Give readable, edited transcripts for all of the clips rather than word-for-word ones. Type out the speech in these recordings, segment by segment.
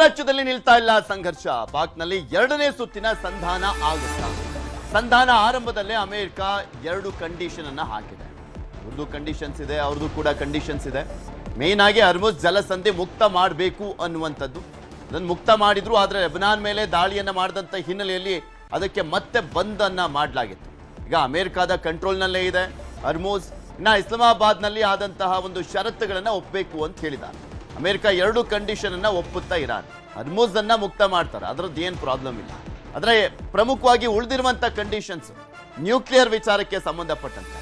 ಮಹಾರಾಷ್ಟ್ರದಲ್ಲಿ ನಿಲ್ತಾ ಇಲ್ಲ ಸಂಘರ್ಷ. ಪಾಕ್ನಲ್ಲಿ ಎರಡನೇ ಸುತ್ತಿನ ಸಂಧಾನ ಆಗುತ್ತಾ? ಸಂಧಾನ ಆರಂಭದಲ್ಲೇ ಅಮೆರಿಕ ಎರಡು ಕಂಡೀಷನ್ ಅನ್ನ ಹಾಕಿದೆ. ಅವ್ರದ್ದು ಕಂಡೀಷನ್ಸ್ ಇದೆ, ಅವ್ರದ್ದು ಕೂಡ ಕಂಡೀಷನ್ಸ್ ಇದೆ. ಮೇನ್ ಆಗಿ ಹರ್ಮುಜ್ ಜಲಸಂಧಿ ಮುಕ್ತ ಮಾಡಬೇಕು ಅನ್ನುವಂಥದ್ದು. ಅದನ್ನು ಮುಕ್ತ ಮಾಡಿದ್ರು, ಆದರೆ ಲೆಬನಾನ್ ಮೇಲೆ ದಾಳಿಯನ್ನ ಮಾಡಿದಂಥ ಹಿನ್ನೆಲೆಯಲ್ಲಿ ಅದಕ್ಕೆ ಮತ್ತೆ ಬಂದ್ ಅನ್ನ ಮಾಡಲಾಗಿತ್ತು. ಈಗ ಅಮೆರಿಕದ ಕಂಟ್ರೋಲ್ನಲ್ಲೇ ಇದೆ ಹರ್ಮುಜ್. ಇನ್ನು ಇಸ್ಲಾಮಾಬಾದ್ನಲ್ಲಿ ಆದಂತಹ ಒಂದು ಷರತ್ತುಗಳನ್ನ ಒಪ್ಪಬೇಕು ಅಂತ ಹೇಳಿದ್ದಾರೆ. ಅಮೆರಿಕ ಎರಡು ಕಂಡೀಷನ್ ಅನ್ನ ಒಪ್ಪುತ್ತಾ ಇರಾನ್ ಹರ್ಮುಜ್ ಅನ್ನ ಮುಕ್ತ ಮಾಡ್ತಾರೆ, ಅದರದ್ದು ಏನು ಪ್ರಾಬ್ಲಮ್ ಇಲ್ಲ. ಆದರೆ ಪ್ರಮುಖವಾಗಿ ಉಳಿದಿರುವಂತ ಕಂಡೀಷನ್ಸ್ ನ್ಯೂಕ್ಲಿಯರ್ ವಿಚಾರಕ್ಕೆ ಸಂಬಂಧಪಟ್ಟಂತೆ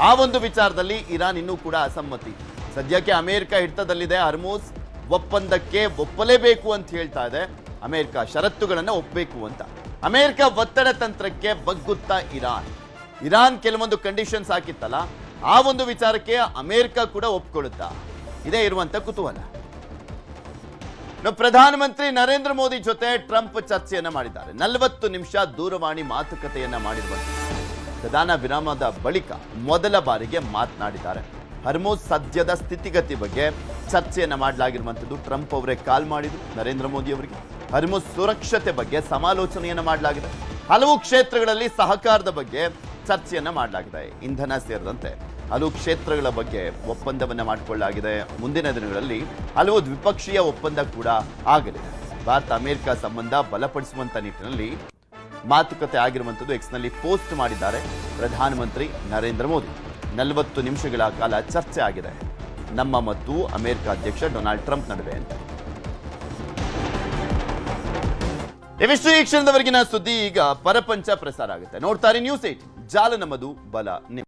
ಆ ಒಂದು ವಿಚಾರದಲ್ಲಿ ಇರಾನ್ ಇನ್ನೂ ಕೂಡ ಅಸಮ್ಮತಿ. ಸದ್ಯಕ್ಕೆ ಅಮೆರಿಕ ಹಿಡಿತದಲ್ಲಿದೆ. ಹರ್ಮುಜ್ ಒಪ್ಪಂದಕ್ಕೆ ಒಪ್ಪಲೇಬೇಕು ಅಂತ ಹೇಳ್ತಾ ಇದೆ. ಅಮೆರಿಕ ಷರತ್ತುಗಳನ್ನ ಒಪ್ಪಬೇಕು ಅಂತ. ಅಮೆರಿಕ ಒತ್ತಡ ತಂತ್ರಕ್ಕೆ ಬಗ್ಗುತ್ತಾ ಇರಾನ್ ಕೆಲವೊಂದು ಕಂಡೀಷನ್ಸ್ ಹಾಕಿತ್ತಲ್ಲ, ಆ ಒಂದು ವಿಚಾರಕ್ಕೆ ಅಮೆರಿಕ ಕೂಡ ಒಪ್ಕೊಳ್ಳುತ್ತಾ? ಇದೇ ಇರುವಂತ ಕುತೂಹಲ. ಪ್ರಧಾನಮಂತ್ರಿ ನರೇಂದ್ರ ಮೋದಿ ಜೊತೆ ಟ್ರಂಪ್ ಚರ್ಚೆಯನ್ನ ಮಾಡಿದ್ದಾರೆ. 40 ನಿಮಿಷ ದೂರವಾಣಿ ಮಾತುಕತೆಯನ್ನ ಮಾಡಿರುವಂತಹ ಪ್ರಧಾನ ವಿರಾಮದ ಬಳಿಕ ಮೊದಲ ಬಾರಿಗೆ ಮಾತನಾಡಿದ್ದಾರೆ. ಹರ್ಮುಜ್ ಸದ್ಯದ ಸ್ಥಿತಿಗತಿ ಬಗ್ಗೆ ಚರ್ಚೆಯನ್ನ ಮಾಡಲಾಗಿರುವಂಥದ್ದು. ಟ್ರಂಪ್ ಅವರೇ ಕಾಲ್ ಮಾಡಿದ್ರು ನರೇಂದ್ರ ಮೋದಿ ಅವರಿಗೆ. ಹರ್ಮುಜ್ ಸುರಕ್ಷತೆ ಬಗ್ಗೆ ಸಮಾಲೋಚನೆಯನ್ನ ಮಾಡಲಾಗಿದೆ. ಹಲವು ಕ್ಷೇತ್ರಗಳಲ್ಲಿ ಸಹಕಾರದ ಬಗ್ಗೆ ಚರ್ಚೆಯನ್ನ ಮಾಡಲಾಗಿದೆ. ಇಂಧನ ಸೇರಿದಂತೆ ಹಲವು ಕ್ಷೇತ್ರಗಳ ಬಗ್ಗೆ ಒಪ್ಪಂದವನ್ನ ಮಾಡಿಕೊಳ್ಳಲಾಗಿದೆ. ಮುಂದಿನ ದಿನಗಳಲ್ಲಿ ಹಲವು ದ್ವಿಪಕ್ಷೀಯ ಒಪ್ಪಂದ ಕೂಡ ಆಗಲಿದೆ. ಭಾರತ ಅಮೆರಿಕ ಸಂಬಂಧ ಬಲಪಡಿಸುವಂತ ನಿಟ್ಟಿನಲ್ಲಿ ಮಾತುಕತೆ ಆಗಿರುವಂಥದ್ದು ಎಕ್ಸ್ನಲ್ಲಿ ಪೋಸ್ಟ್ ಮಾಡಿದ್ದಾರೆ ಪ್ರಧಾನಮಂತ್ರಿ ನರೇಂದ್ರ ಮೋದಿ. 40 ನಿಮಿಷಗಳ ಕಾಲ ಚರ್ಚೆ ಆಗಿದೆ ನಮ್ಮ ಮತ್ತು ಅಮೆರಿಕ ಅಧ್ಯಕ್ಷ ಡೊನಾಲ್ಡ್ ಟ್ರಂಪ್ ನಡುವೆ ಅಂತ. ಇವಿಷ್ಟು ಈ ಕ್ಷಣದವರೆಗಿನ ಸುದ್ದಿ. ಈಗ ಪರಪಂಚ ಪ್ರಸಾರ ಆಗುತ್ತೆ. ನೋಡ್ತಾರೆ ನ್ಯೂಸ್ 8, ಜಾಲ ನಮ್ಮದು, ಬಲ ನಿಮ್ಮ.